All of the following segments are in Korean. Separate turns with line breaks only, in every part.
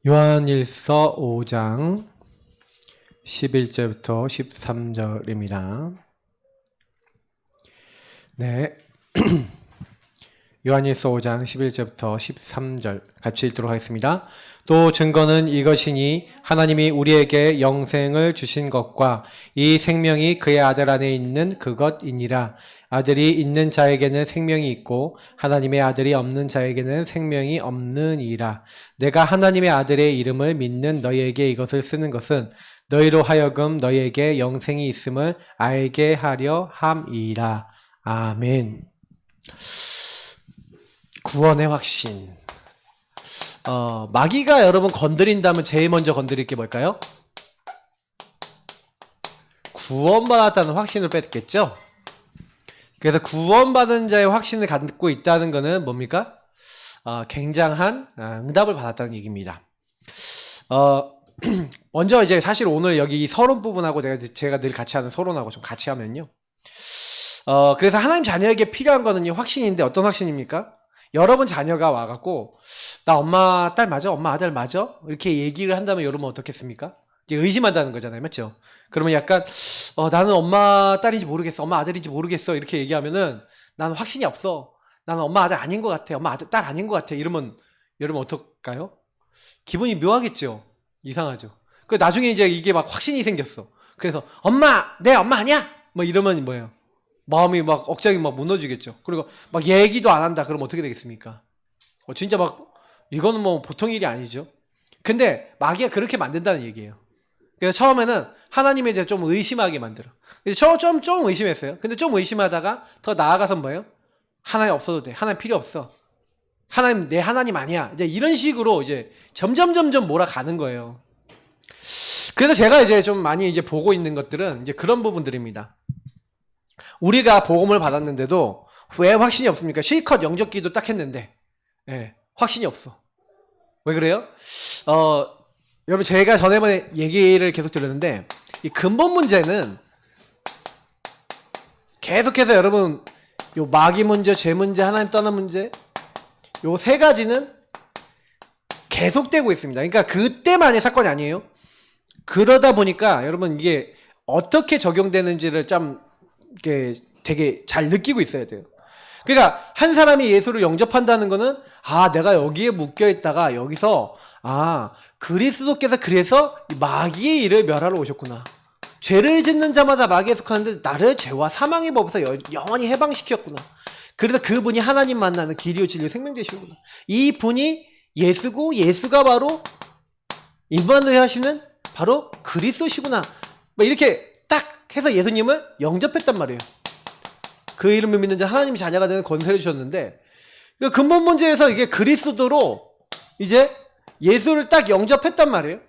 요한일서 5장 11절부터 13절입니다. 네. 요한일서 5장 11절부터 13절 같이 읽도록 하겠습니다. 또 증거는 이것이니 하나님이 우리에게 영생을 주신 것과 이 생명이 그의 아들 안에 있는 그것이니라. 아들이 있는 자에게는 생명이 있고 하나님의 아들이 없는 자에게는 생명이 없느니라. 내가 하나님의 아들의 이름을 믿는 너희에게 이것을 쓰는 것은 너희로 하여금 너희에게 영생이 있음을 알게 하려 함이라. 아멘. 구원의 확신. 마귀가 여러분 건드린다면 제일 먼저 건드릴 게 뭘까요? 구원받았다는 확신을 뺏겠죠? 그래서 구원받은 자의 확신을 갖고 있다는 것은 뭡니까? 굉장한 응답을 받았다는 얘기입니다. 먼저 이제 사실 오늘 여기 서론 부분하고 제가 늘 같이 하는 서론하고 좀 같이 하면요. 그래서 하나님 자녀에게 필요한 거는요, 확신인데 어떤 확신입니까? 여러분 자녀가 와갖고, 나 엄마 딸 맞아? 엄마 아들 맞아? 이렇게 얘기를 한다면 여러분 어떻겠습니까? 이제 의심한다는 거잖아요. 맞죠? 그러면 약간, 나는 엄마 딸인지 모르겠어. 엄마 아들인지 모르겠어. 이렇게 얘기하면은, 나는 확신이 없어. 나는 엄마 아들 아닌 것 같아. 엄마 아들 딸 아닌 것 같아. 이러면, 여러분 어떨까요? 기분이 묘하겠죠? 이상하죠? 그 나중에 이제 이게 막 확신이 생겼어. 그래서, 엄마! 내 엄마 아니야! 뭐 이러면 뭐예요? 마음이 막 억장이 막 무너지겠죠. 그리고 막 얘기도 안 한다. 그럼 어떻게 되겠습니까? 진짜 막 이거는 뭐 보통 일이 아니죠. 근데 마귀가 그렇게 만든다는 얘기예요. 그래서 처음에는 하나님에 대해 좀 의심하게 만들어. 좀 의심했어요. 근데 좀 의심하다가 더 나아가서 뭐예요? 하나님 없어도 돼. 하나님 필요 없어. 하나님 내 하나님 아니야. 이제 이런 식으로 이제 점점 몰아가는 거예요. 그래서 제가 이제 좀 많이 이제 보고 있는 것들은 이제 그런 부분들입니다. 우리가 복음을 받았는데도 왜 확신이 없습니까? 실컷 영접기도 딱 했는데 확신이 없어. 왜 그래요? 여러분 제가 전에 얘기를 계속 들었는데 이 근본 문제는 계속해서 여러분 요 마귀 문제, 죄 문제, 하나님 떠난 문제 요 세 가지는 계속되고 있습니다. 그러니까 그때만의 사건이 아니에요. 그러다 보니까 여러분 이게 어떻게 적용되는지를 좀 이렇게 되게 잘 느끼고 있어야 돼요. 그러니까 한 사람이 예수를 영접한다는 거는 내가 여기에 묶여 있다가 여기서 그리스도께서 그래서 마귀의 일을 멸하러 오셨구나. 죄를 짓는 자마다 마귀에 속하는데 나를 죄와 사망의 법에서 영원히 해방시켰구나. 그래서 그분이 하나님 만나는 길이요 진리요 생명 되시구나. 이 분이 예수고 예수가 바로 임마누엘 하시는 바로 그리스도시구나. 이렇게 딱 해서 예수님을 영접했단 말이에요. 그 이름을 믿는 자 하나님이 자녀가 되는 권세를 주셨는데 그 근본 문제에서 이게 그리스도로 이제 예수를 딱 영접했단 말이에요.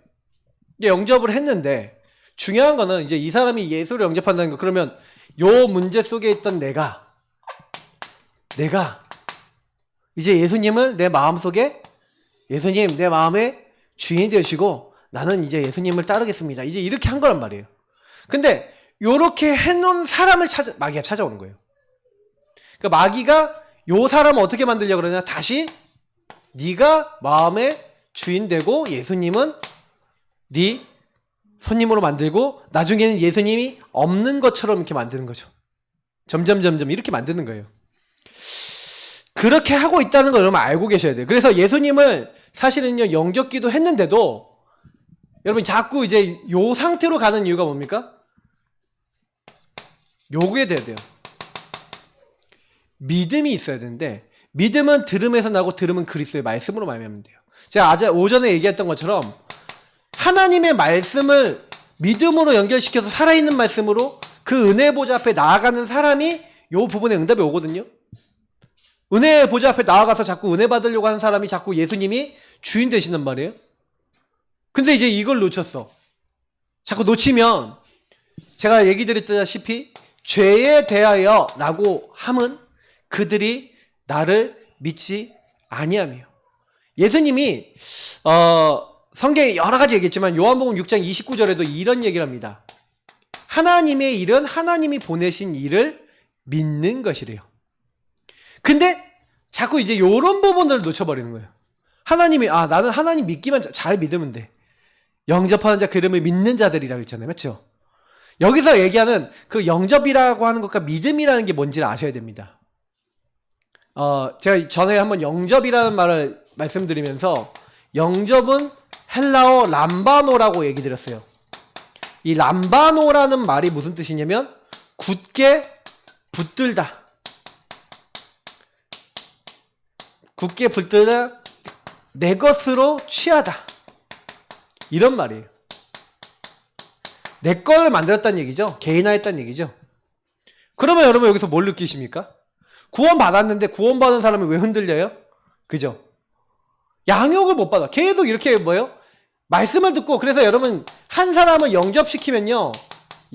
이제 영접을 했는데 중요한 거는 이제 이 사람이 예수를 영접한다는 거. 그러면 요 문제 속에 있던 내가 이제 예수님을 내 마음속에 예수님 내 마음의 주인이 되시고 나는 이제 예수님을 따르겠습니다. 이제 이렇게 한 거란 말이에요. 근데 요렇게 해놓은 사람을 마귀가 찾아오는 거예요. 그러니까 마귀가 요 사람을 어떻게 만들려고 그러냐? 다시 네가 마음의 주인 되고 예수님은 네 손님으로 만들고 나중에는 예수님이 없는 것처럼 이렇게 만드는 거죠. 점점 이렇게 만드는 거예요. 그렇게 하고 있다는 걸 여러분 알고 계셔야 돼요. 그래서 예수님을 사실은요 영접기도 했는데도 여러분 자꾸 이제 요 상태로 가는 이유가 뭡니까? 요구에 돼야 돼요. 믿음이 있어야 되는데 믿음은 들음에서 나고 들음은 그리스도의 말씀으로 말미암으면 돼요. 제가 오전에 얘기했던 것처럼 하나님의 말씀을 믿음으로 연결시켜서 살아있는 말씀으로 그 은혜의 보좌 앞에 나아가는 사람이 요 부분에 응답이 오거든요. 은혜의 보좌 앞에 나아가서 자꾸 은혜 받으려고 하는 사람이 자꾸 예수님이 주인 되신단 말이에요. 근데 이제 이걸 놓쳤어. 자꾸 놓치면 제가 얘기 드렸다시피 죄에 대하여 라고 함은 그들이 나를 믿지 아니하며. 예수님이 성경에 여러 가지 얘기했지만 요한복음 6장 29절에도 이런 얘기를 합니다. 하나님의 일은 하나님이 보내신 일을 믿는 것이래요. 근데 자꾸 이제 요런 부분을 놓쳐버리는 거예요. 하나님이 나는 하나님 믿기만 잘 믿으면 돼. 영접하는 자 그 이름을 믿는 자들이라고 했잖아요. 맞죠? 여기서 얘기하는 그 영접이라고 하는 것과 믿음이라는 게 뭔지를 아셔야 됩니다. 제가 전에 한번 영접이라는 말을 말씀드리면서 영접은 헬라어 람바노라고 얘기 드렸어요. 이 람바노라는 말이 무슨 뜻이냐면 굳게 붙들다. 굳게 붙들다, 내 것으로 취하다. 이런 말이에요. 내 걸 만들었다는 얘기죠. 개인화했다는 얘기죠. 그러면 여러분 여기서 뭘 느끼십니까? 구원 받았는데 구원 받은 사람이 왜 흔들려요? 그죠? 양육을 못 받아. 계속 이렇게 뭐예요? 말씀을 듣고. 그래서 여러분 한 사람을 영접시키면요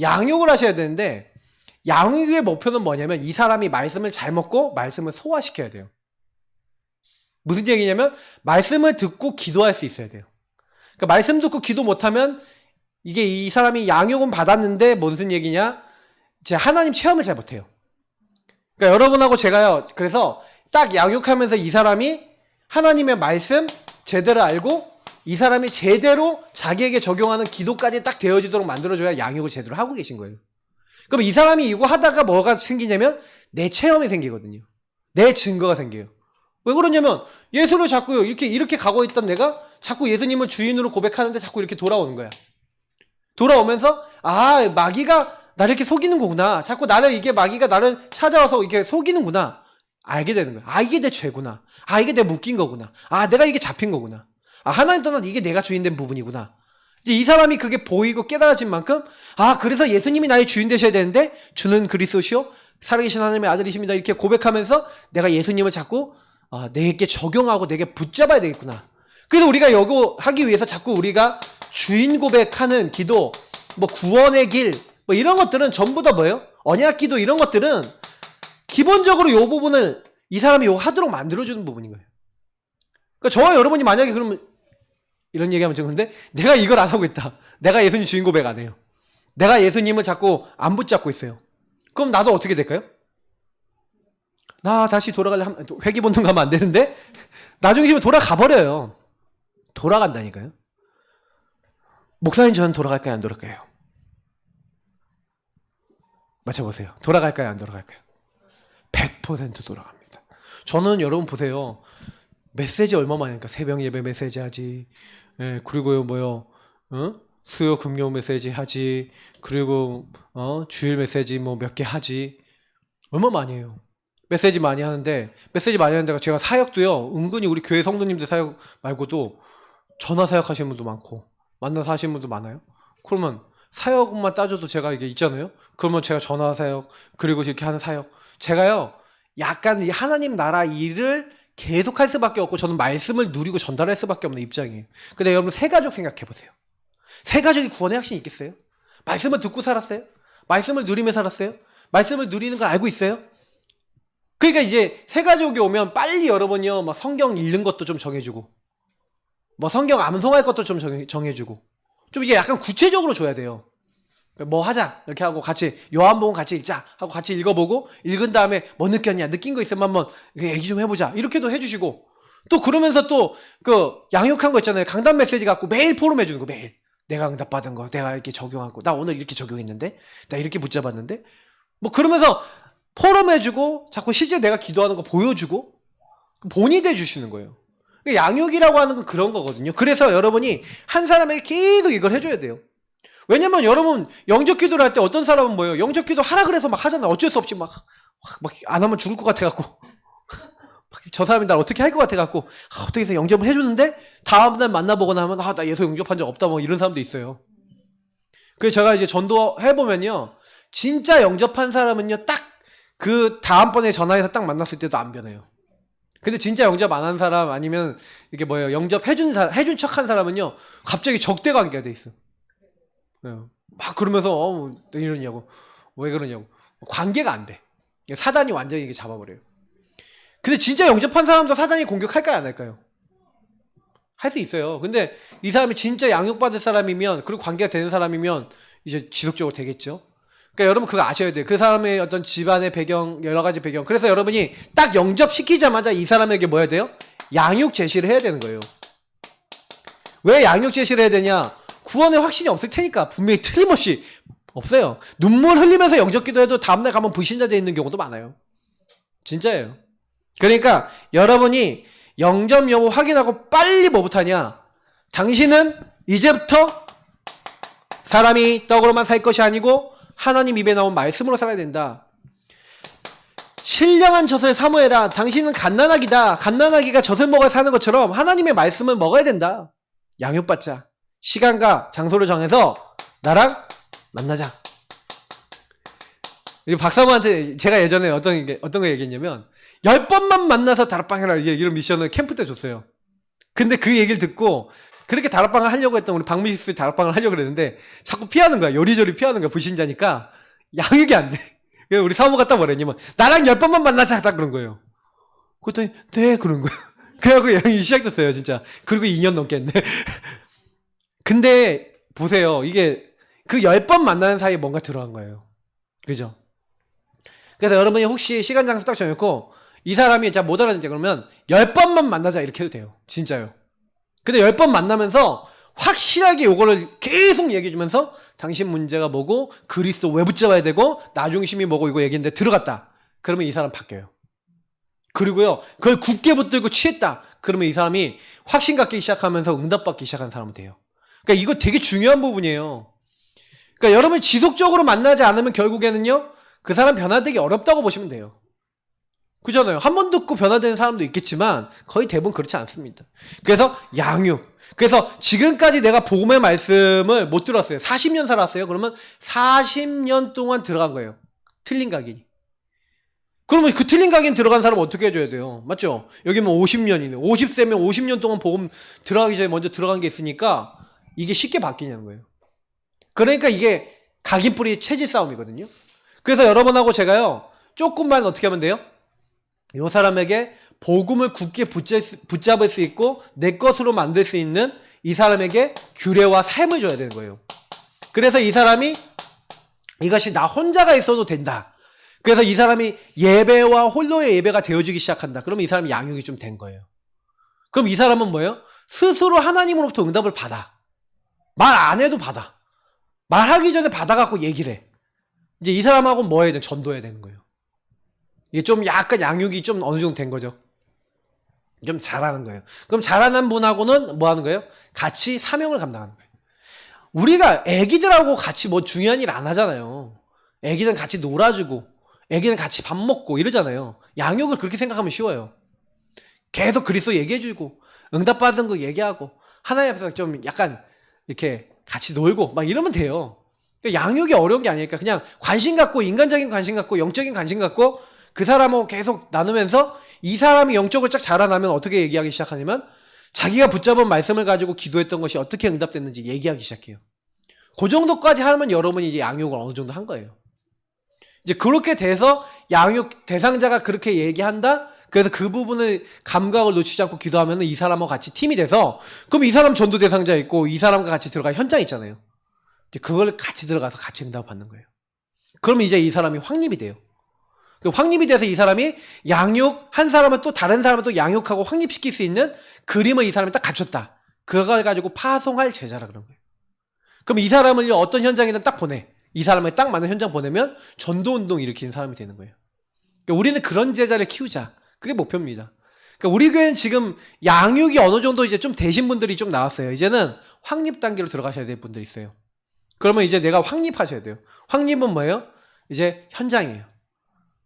양육을 하셔야 되는데, 양육의 목표는 뭐냐면 이 사람이 말씀을 잘 먹고 말씀을 소화시켜야 돼요. 무슨 얘기냐면 말씀을 듣고 기도할 수 있어야 돼요. 그러니까 말씀 듣고 기도 못하면 이게 이 사람이 양육은 받았는데 무슨 얘기냐? 이제 하나님 체험을 잘 못해요. 그러니까 여러분하고 제가요, 그래서 딱 양육하면서 이 사람이 하나님의 말씀 제대로 알고 이 사람이 제대로 자기에게 적용하는 기도까지 딱 되어지도록 만들어줘야 양육을 제대로 하고 계신 거예요. 그럼 이 사람이 이거 하다가 뭐가 생기냐면 내 체험이 생기거든요. 내 증거가 생겨요. 왜 그러냐면 예수를 자꾸 이렇게 가고 있던 내가 자꾸 예수님을 주인으로 고백하는데 자꾸 이렇게 돌아오는 거야. 돌아오면서 마귀가 나를 이렇게 속이는 거구나. 자꾸 이게 마귀가 나를 찾아와서 이렇게 속이는구나. 알게 되는 거야. 이게 내 죄구나. 이게 내 묶인 거구나. 내가 이게 잡힌 거구나. 하나님 떠난 이게 내가 주인된 부분이구나. 이제 이 사람이 그게 보이고 깨달아진 만큼 그래서 예수님이 나의 주인 되셔야 되는데 주는 그리스도시요 살아계신 하나님의 아들이십니다. 이렇게 고백하면서 내가 예수님을 자꾸 내게 적용하고 내게 붙잡아야 되겠구나. 그래서 우리가 이거 하기 위해서 자꾸 우리가 주인 고백하는 기도, 구원의 길, 이런 것들은 전부 다 뭐예요? 언약 기도 이런 것들은 기본적으로 이 부분을 이 사람이 하도록 만들어주는 부분인 거예요. 그러니까 저와 여러분이 만약에 그러면 이런 얘기하면 좀 그런데 내가 이걸 안 하고 있다. 내가 예수님 주인 고백 안 해요. 내가 예수님을 자꾸 안 붙잡고 있어요. 그럼 나도 어떻게 될까요? 나 다시 돌아갈래? 회귀본능 가면 안 되는데 나중에 돌아가 버려요. 돌아간다니까요. 목사님 저는 돌아갈까요? 안 돌아갈까요? 맞춰보세요. 돌아갈까요? 안 돌아갈까요? 100% 돌아갑니다. 저는 여러분 보세요. 메시지 얼마 많이 하니까 새벽 예배 메시지 하지. 그리고 수요 금요 메시지 하지. 그리고 주일 메시지 몇 개 하지. 얼마 많이 해요. 메시지 많이 하는데 제가 사역도요. 은근히 우리 교회 성도님들 사역 말고도 전화 사역 하시는 분도 많고 만나서 하시는 분도 많아요. 그러면 사역만 따져도 제가 이게 있잖아요. 그러면 제가 전화 사역 그리고 이렇게 하는 사역 제가요 약간 이 하나님 나라 일을 계속 할 수밖에 없고 저는 말씀을 누리고 전달할 수밖에 없는 입장이에요. 근데 여러분 새가족 생각해 보세요. 새가족이 구원의 확신이 있겠어요? 말씀을 듣고 살았어요? 말씀을 누리며 살았어요? 말씀을 누리는 걸 알고 있어요? 그러니까 이제 새가족이 오면 빨리 여러분이요 성경 읽는 것도 좀 정해주고 성경 암송할 것도 좀 정해주고 좀 이게 약간 구체적으로 줘야 돼요. 하자 이렇게 하고 같이 요한복음 같이 읽자 하고 같이 읽어보고 읽은 다음에 뭐 느꼈냐 느낀 거 있으면 한번 얘기 좀 해보자 이렇게도 해주시고 또 그러면서 또 그 양육한 거 있잖아요. 강단 메시지 갖고 매일 포럼 해주는 거 매일 내가 응답받은 거 내가 이렇게 적용하고 나 오늘 이렇게 적용했는데 나 이렇게 붙잡았는데 그러면서 포럼 해주고 자꾸 실제 내가 기도하는 거 보여주고 본이 돼주시는 거예요. 양육이라고 하는 건 그런 거거든요. 그래서 여러분이 한 사람에게 계속 이걸 해줘야 돼요. 왜냐면 여러분 영접 기도를 할 때 어떤 사람은 뭐예요? 영접 기도 하라 그래서 막 하잖아. 어쩔 수 없이 막 안 하면 죽을 것 같아갖고 저 사람이 날 어떻게 할 것 같아갖고 어떻게 해서 영접을 해주는데 다음날 만나보거나 하면 나 예수 영접한 적 없다 이런 사람도 있어요. 그래서 제가 이제 전도해보면요 진짜 영접한 사람은요 딱 그 다음번에 전화해서 딱 만났을 때도 안 변해요. 근데 진짜 영접 안 한 사람 아니면 이게 영접 해준 척한 사람은요 갑자기 적대 관계가 돼 있어. 막 그러면서 이러냐고 왜 그러냐고 관계가 안 돼. 사단이 완전히 이게 잡아버려요. 근데 진짜 영접한 사람도 사단이 공격할까요 안 할까요? 할 수 있어요. 근데 이 사람이 진짜 양육받을 사람이면 그리고 관계가 되는 사람이면 이제 지속적으로 되겠죠. 그러니까 여러분 그거 아셔야 돼요. 그 사람의 어떤 집안의 배경, 여러 가지 배경. 그래서 여러분이 딱 영접시키자마자 이 사람에게 뭐 해야 돼요? 양육 제시를 해야 되는 거예요. 왜 양육 제시를 해야 되냐? 구원의 확신이 없을 테니까. 분명히 틀림없이 없어요. 눈물 흘리면서 영접 기도해도 다음날 가면 불신자 돼 있는 경우도 많아요. 진짜예요. 그러니까 여러분이 영접 여부 확인하고 빨리 뭐부터 하냐? 당신은 이제부터 사람이 떡으로만 살 것이 아니고 하나님 입에 나온 말씀으로 살아야 된다. 신령한 젖을 사모해라. 당신은 갓난아기다. 갓난아기가 젖을 먹어 사는 것처럼 하나님의 말씀을 먹어야 된다. 양육받자. 시간과 장소를 정해서 나랑 만나자. 박사모한테 제가 예전에 어떤 거 얘기했냐면 10번만 만나서 다락방 해라 이런 미션을 캠프 때 줬어요. 근데 그 얘기를 듣고 그렇게 다락방을 하려고 했던 우리 박미식스 다락방을 하려고 그랬는데 자꾸 피하는 거야. 요리조리 피하는 거야. 불신자니까 양육이 안 돼. 그래서 우리 사모가 딱 뭐랬냐면 나랑 10번만 만나자 딱 그런 거예요. 그랬더니 네 그런 거예요. 그래갖고 양육이 시작됐어요 진짜. 그리고 2년 넘게 했네. 근데 보세요. 이게 그 10번 만나는 사이에 뭔가 들어간 거예요. 그죠? 그래서 여러분이 혹시 시간 장소 딱 정해놓고 이 사람이 자 못 알아듣지 그러면 10번만 만나자 이렇게 해도 돼요. 진짜요. 근데 10번 만나면서 확실하게 요거를 계속 얘기해주면서 당신 문제가 뭐고 그리스도 왜 붙잡아야 되고 나중심이 뭐고 이거 얘기했는데 들어갔다. 그러면 이 사람 바뀌어요. 그리고요 그걸 굳게 붙들고 취했다. 그러면 이 사람이 확신 갖기 시작하면서 응답받기 시작하는 사람은 돼요. 그러니까 이거 되게 중요한 부분이에요. 그러니까 여러분 지속적으로 만나지 않으면 결국에는요 그 사람 변화되기 어렵다고 보시면 돼요. 그잖아요. 한 번 듣고 변화되는 사람도 있겠지만 거의 대부분 그렇지 않습니다. 그래서 양육. 그래서 지금까지 내가 복음의 말씀을 못 들었어요. 40년 살았어요. 그러면 40년 동안 들어간 거예요. 틀린 각인. 그러면 그 틀린 각인 들어간 사람 어떻게 해줘야 돼요? 맞죠? 여기면 50년이네. 50세면 50년 동안 복음 들어가기 전에 먼저 들어간 게 있으니까 이게 쉽게 바뀌냐는 거예요. 그러니까 이게 각인뿌리 체질 싸움이거든요. 그래서 여러분하고 제가요 조금만 어떻게 하면 돼요? 이 사람에게 복음을 굳게 붙잡을 수 있고 내 것으로 만들 수 있는 이 사람에게 규례와 삶을 줘야 되는 거예요. 그래서 이 사람이 이것이 나 혼자가 있어도 된다. 그래서 이 사람이 예배와 홀로의 예배가 되어지기 시작한다. 그러면 이 사람이 양육이 좀 된 거예요. 그럼 이 사람은 뭐예요? 스스로 하나님으로부터 응답을 받아. 말 안 해도 받아. 말하기 전에 받아갖고 얘기를 해. 이제 이 사람하고 뭐 해야 돼? 전도해야 되는 거예요. 이게 좀 약간 양육이 좀 어느 정도 된 거죠. 좀 잘하는 거예요. 그럼 잘하는 분하고는 뭐 하는 거예요? 같이 사명을 감당하는 거예요. 우리가 애기들하고 같이 뭐 중요한 일 안 하잖아요. 애기는 같이 놀아주고 애기는 같이 밥 먹고 이러잖아요. 양육을 그렇게 생각하면 쉬워요. 계속 그리스도 얘기해주고 응답받은 거 얘기하고 하나님 앞에서 좀 약간 이렇게 같이 놀고 막 이러면 돼요. 양육이 어려운 게 아니니까 그냥 관심 갖고 인간적인 관심 갖고 영적인 관심 갖고 그 사람하고 계속 나누면서 이 사람이 영적으로 쫙 자라나면 어떻게 얘기하기 시작하냐면 자기가 붙잡은 말씀을 가지고 기도했던 것이 어떻게 응답됐는지 얘기하기 시작해요. 그 정도까지 하면 여러분이 이제 양육을 어느 정도 한 거예요. 이제 그렇게 돼서 양육 대상자가 그렇게 얘기한다? 그래서 그 부분을 감각을 놓치지 않고 기도하면 이 사람하고 같이 팀이 돼서 그럼 이 사람 전도 대상자 있고 이 사람과 같이 들어갈 현장 있잖아요. 이제 그걸 같이 들어가서 같이 응답 받는 거예요. 그러면 이제 이 사람이 확립이 돼요. 확립이 돼서 이 사람이 양육, 한 사람은 또 다른 사람을 또 양육하고 확립시킬 수 있는 그림을 이 사람이 딱 갖췄다. 그걸 가지고 파송할 제자라 그런 거예요. 그럼 이 사람을 어떤 현장이든 딱 보내. 이 사람을 딱 맞는 현장 보내면 전도운동 일으키는 사람이 되는 거예요. 그러니까 우리는 그런 제자를 키우자. 그게 목표입니다. 그러니까 우리 교회는 지금 양육이 어느 정도 이제 좀 되신 분들이 좀 나왔어요. 이제는 확립 단계로 들어가셔야 될 분들이 있어요. 그러면 이제 내가 확립하셔야 돼요. 확립은 뭐예요? 이제 현장이에요.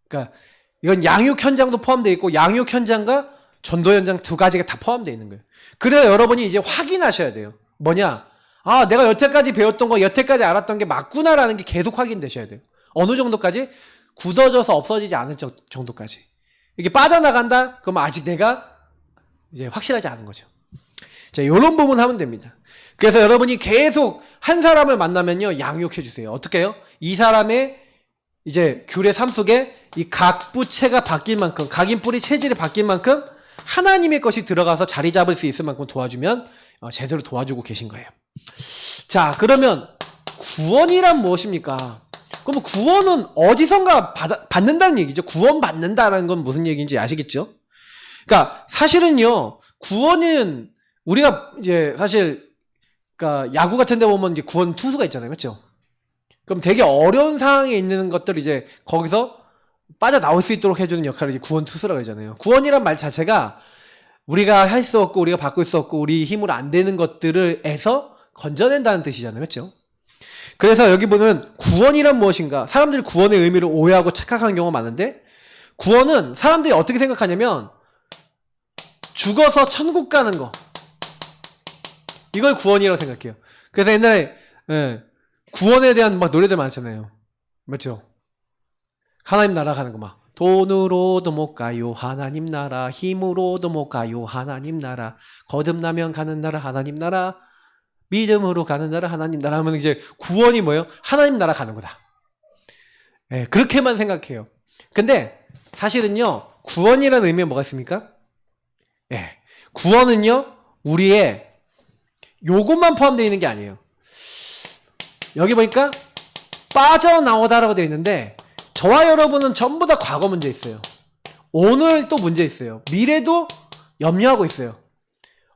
그러니까 이건 양육 현장도 포함되어 있고 양육 현장과 전도 현장 두 가지가 다 포함되어 있는 거예요. 그래서 여러분이 이제 확인하셔야 돼요. 뭐냐? 아, 내가 여태까지 배웠던 거, 여태까지 알았던 게 맞구나라는 게 계속 확인되셔야 돼요. 어느 정도까지? 굳어져서 없어지지 않을 정도까지. 이게 빠져나간다? 그러면 아직 내가 이제 확실하지 않은 거죠. 자, 이런 부분 하면 됩니다. 그래서 여러분이 계속 한 사람을 만나면요, 양육해 주세요. 어떻게 해요? 이 사람의 이제 규례 삶 속에 이 각 부체가 바뀔 만큼, 각인뿌리 체질이 바뀔 만큼 하나님의 것이 들어가서 자리 잡을 수 있을 만큼 도와주면 제대로 도와주고 계신 거예요. 자, 그러면 구원이란 무엇입니까? 그럼 구원은 어디선가 받는다는 얘기죠. 구원 받는다라는 건 무슨 얘기인지 아시겠죠? 그러니까 사실은요, 구원은 우리가 이제 사실 그러니까 야구 같은 데 보면 이제 구원 투수가 있잖아요. 맞죠? 그럼 되게 어려운 상황에 있는 것들 이제 거기서 빠져나올 수 있도록 해주는 역할을 이제 구원 투수라고 하잖아요. 구원이란 말 자체가 우리가 할 수 없고 우리가 바꿀 수 없고 우리 힘으로 안 되는 것들을 해서 건져낸다는 뜻이잖아요. 맞죠? 그래서 여기 보면 구원이란 무엇인가? 사람들이 구원의 의미를 오해하고 착각하는 경우가 많은데 구원은 사람들이 어떻게 생각하냐면 죽어서 천국 가는 거, 이걸 구원이라고 생각해요. 그래서 옛날에 구원에 대한 막 노래들 많잖아요. 맞죠? 하나님 나라 가는 거 막 돈으로도 못 가요 하나님 나라, 힘으로도 못 가요 하나님 나라, 거듭나면 가는 나라 하나님 나라, 믿음으로 가는 나라 하나님 나라 하면 이제 구원이 뭐예요? 하나님 나라 가는 거다. 그렇게만 생각해요. 근데 사실은요, 구원이라는 의미는 뭐가 있습니까? 구원은요, 우리의 요것만 포함되어 있는 게 아니에요. 여기 보니까 빠져나오다라고 되어 있는데 저와 여러분은 전부 다 과거 문제 있어요. 오늘 또 문제 있어요. 미래도 염려하고 있어요.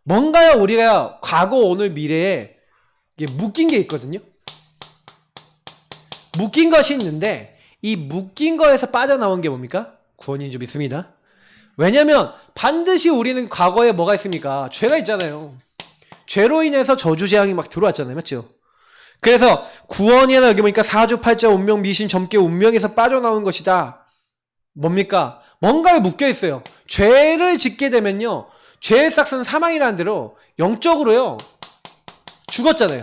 뭔가요, 우리가 과거, 오늘, 미래에 이게 묶인 게 있거든요. 묶인 것이 있는데 이 묶인 거에서 빠져나온 게 뭡니까? 구원인 줄 믿습니다. 왜냐면 반드시 우리는 과거에 뭐가 있습니까? 죄가 있잖아요. 죄로 인해서 저주재앙이 막 들어왔잖아요. 맞죠? 그래서 구원이나 여기 보니까 사주팔자 운명 미신 점괘 운명에서 빠져나온 것이다. 뭡니까? 뭔가에 묶여 있어요. 죄를 짓게 되면요, 죄의 싹은 사망이라는 대로 영적으로요 죽었잖아요.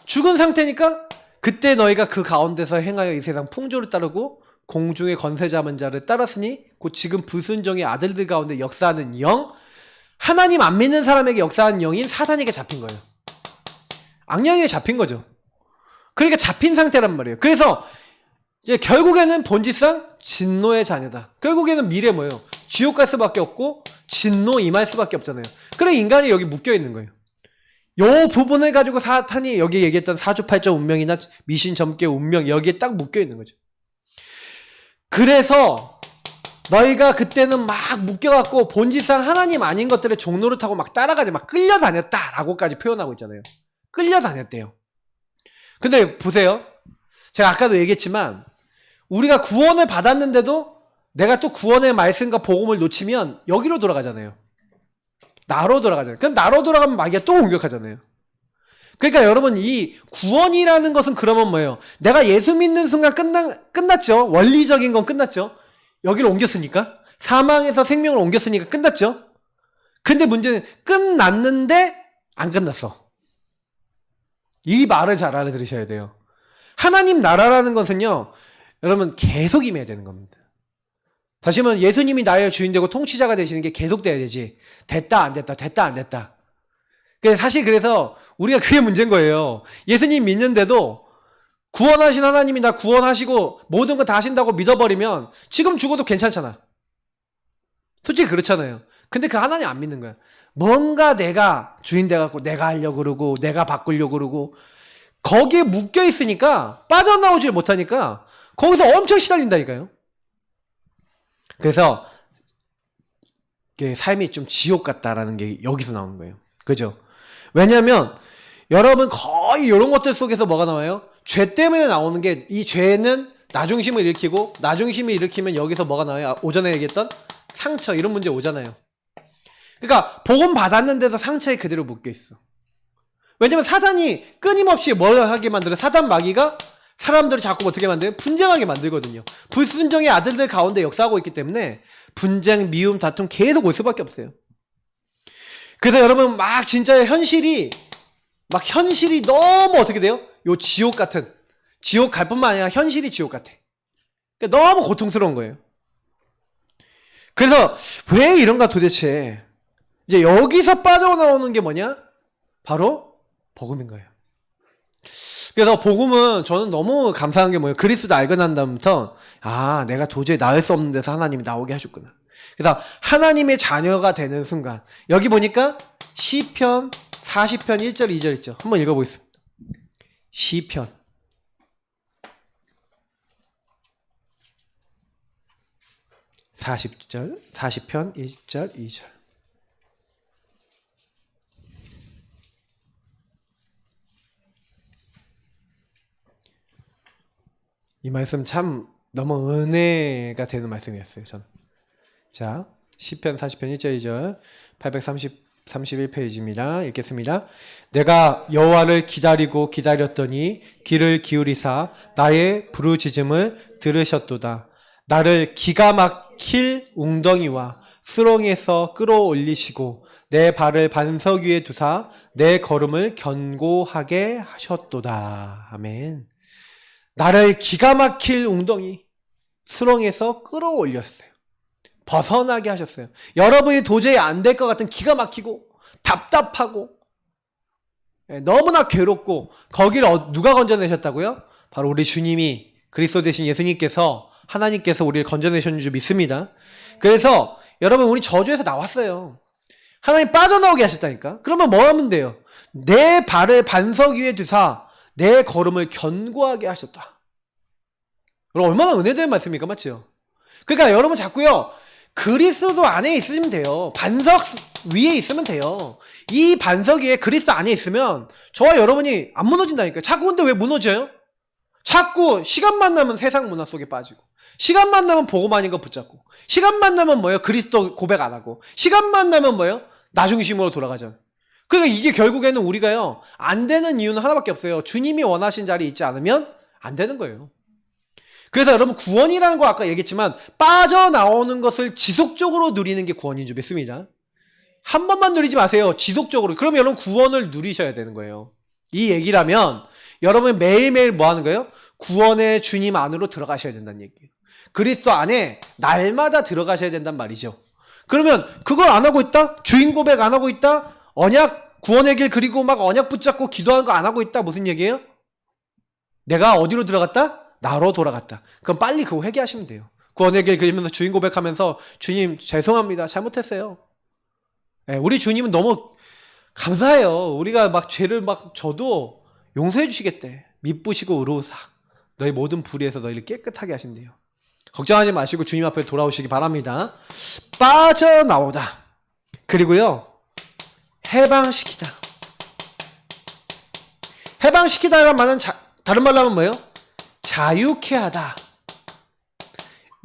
죽은 상태니까 그때 너희가 그 가운데서 행하여 이 세상 풍조를 따르고 공중의 권세 잡은 자를 따랐으니 곧 지금 불순종의 아들들 가운데 역사하는 영, 하나님 안 믿는 사람에게 역사하는 영인 사단에게 잡힌 거예요. 악령에게 잡힌 거죠. 그러니까 잡힌 상태란 말이에요. 그래서 이제 결국에는 본질상 진노의 자녀다. 결국에는 미래 뭐예요? 지옥 갈 수밖에 없고 진노 임할 수밖에 없잖아요. 그래 인간이 여기 묶여 있는 거예요. 요 부분을 가지고 사탄이 여기 얘기했던 사주팔자 운명이나 미신 점괘 운명, 여기에 딱 묶여 있는 거죠. 그래서 너희가 그때는 막 묶여갖고 본질상 하나님 아닌 것들의 종로를 타고 막 따라가지, 막 끌려다녔다라고까지 표현하고 있잖아요. 끌려다녔대요. 근데 보세요. 제가 아까도 얘기했지만 우리가 구원을 받았는데도 내가 또 구원의 말씀과 복음을 놓치면 여기로 돌아가잖아요. 나로 돌아가잖아요. 그럼 나로 돌아가면 마귀가 또 공격하잖아요. 그러니까 여러분, 이 구원이라는 것은 그러면 뭐예요? 내가 예수 믿는 순간 끝났죠. 원리적인 건 끝났죠. 여기를 옮겼으니까. 사망에서 생명을 옮겼으니까 끝났죠. 근데 문제는 끝났는데 안 끝났어. 이 말을 잘 알아들으셔야 돼요. 하나님 나라라는 것은요, 여러분 계속 임해야 되는 겁니다. 다시 말하면 예수님이 나의 주인되고 통치자가 되시는 게 계속 돼야 되지. 됐다 안 됐다, 됐다 안 됐다. 사실 그래서 우리가 그게 문제인 거예요. 예수님 믿는데도 구원하신 하나님이 나 구원하시고 모든 거 다 하신다고 믿어버리면 지금 죽어도 괜찮잖아. 솔직히 그렇잖아요. 근데 그 하나님 안 믿는 거야. 뭔가 내가 주인 돼갖고 내가 하려고 그러고 내가 바꾸려고 그러고 거기에 묶여 있으니까 빠져나오질 못하니까 거기서 엄청 시달린다니까요. 그래서 삶이 좀 지옥 같다라는 게 여기서 나오는 거예요. 그죠? 왜냐하면 여러분 거의 이런 것들 속에서 뭐가 나와요? 죄 때문에 나오는 게, 이 죄는 나중심을 일으키고 나중심을 일으키면 여기서 뭐가 나와요? 오전에 얘기했던 상처, 이런 문제 오잖아요. 그러니까 복음 받았는데도 상처에 그대로 묶여 있어. 왜냐면 사단이 끊임없이 뭘 하게 만들어요? 사단 마귀가 사람들을 자꾸 어떻게 만들어요? 분쟁하게 만들거든요. 불순종의 아들들 가운데 역사하고 있기 때문에 분쟁, 미움, 다툼 계속 올 수밖에 없어요. 그래서 여러분 막 진짜 현실이 너무 어떻게 돼요? 요 지옥 같은, 지옥 갈 뿐만 아니라 현실이 지옥 같아. 그러니까 너무 고통스러운 거예요. 그래서 왜 이런가 도대체. 이제 여기서 빠져나오는 게 뭐냐? 바로 복음인 거예요. 그래서 복음은 저는 너무 감사한 게 뭐예요? 그리스도 알고 난 다음부터 내가 도저히 나을 수 없는 데서 하나님이 나오게 하셨구나. 그래서 하나님의 자녀가 되는 순간, 여기 보니까 시편 40편 1절 2절 있죠. 한번 읽어보겠습니다. 시편 40절, 40편 1절, 2절. 이 말씀 참 너무 은혜가 되는 말씀이었어요, 저는. 자, 시편 40편 1절 2절 831페이지입니다. 읽겠습니다. 내가 여호와를 기다리고 기다렸더니 귀를 기울이사 나의 부르짖음을 들으셨도다. 나를 기가 막힐 웅덩이와 수렁에서 끌어올리시고 내 발을 반석 위에 두사 내 걸음을 견고하게 하셨도다. 아멘. 나를 기가 막힐 웅덩이, 수렁에서 끌어올렸어요. 벗어나게 하셨어요. 여러분이 도저히 안 될 것 같은 기가 막히고 답답하고 너무나 괴롭고 거기를 누가 건져내셨다고요? 바로 우리 주님이, 그리스도 되신 예수님께서, 하나님께서 우리를 건져내셨는 줄 믿습니다. 그래서 여러분, 우리 저주에서 나왔어요. 하나님 빠져나오게 하셨다니까. 그러면 뭐 하면 돼요? 내 발을 반석 위에 두사 내 걸음을 견고하게 하셨다. 여러분, 얼마나 은혜된 말씀입니까? 맞죠? 그러니까 여러분 자꾸요, 그리스도 안에 있으면 돼요. 반석 위에 있으면 돼요. 이 반석 위에 그리스도 안에 있으면 저와 여러분이 안 무너진다니까요. 자꾸 근데 왜 무너져요? 자꾸 시간만 나면 세상 문화 속에 빠지고, 시간만 나면 보고만 있는 거 붙잡고, 시간만 나면 뭐예요? 그리스도 고백 안 하고, 시간만 나면 뭐예요? 나 중심으로 돌아가죠. 그러니까 이게 결국에는 우리가요, 안 되는 이유는 하나밖에 없어요. 주님이 원하신 자리에 있지 않으면 안 되는 거예요. 그래서 여러분, 구원이라는 거 아까 얘기했지만 빠져나오는 것을 지속적으로 누리는 게 구원인 줄 믿습니다. 한 번만 누리지 마세요. 지속적으로. 그러면 여러분 구원을 누리셔야 되는 거예요. 이 얘기라면 여러분 매일매일 뭐 하는 거예요? 구원의 주님 안으로 들어가셔야 된다는 얘기예요. 그리스도 안에 날마다 들어가셔야 된단 말이죠. 그러면 그걸 안 하고 있다? 주인 고백 안 하고 있다? 언약, 구원의 길 그리고 막 언약 붙잡고 기도하는 거 안 하고 있다? 무슨 얘기예요? 내가 어디로 들어갔다? 나로 돌아갔다. 그럼 빨리 그거 회개하시면 돼요. 구원의 길 그리면서 주인 고백하면서 주님 죄송합니다. 잘못했어요. 네, 우리 주님은 너무 감사해요. 우리가 막 죄를 막 져도 용서해 주시겠대. 미쁘시고 의로우사 너희 모든 불의에서 너희를 깨끗하게 하신대요. 걱정하지 마시고 주님 앞에 돌아오시기 바랍니다. 빠져나오다. 그리고요, 해방시키다. 해방시키다라는 말은 다른 말로 하면 뭐예요? 자유케 하다.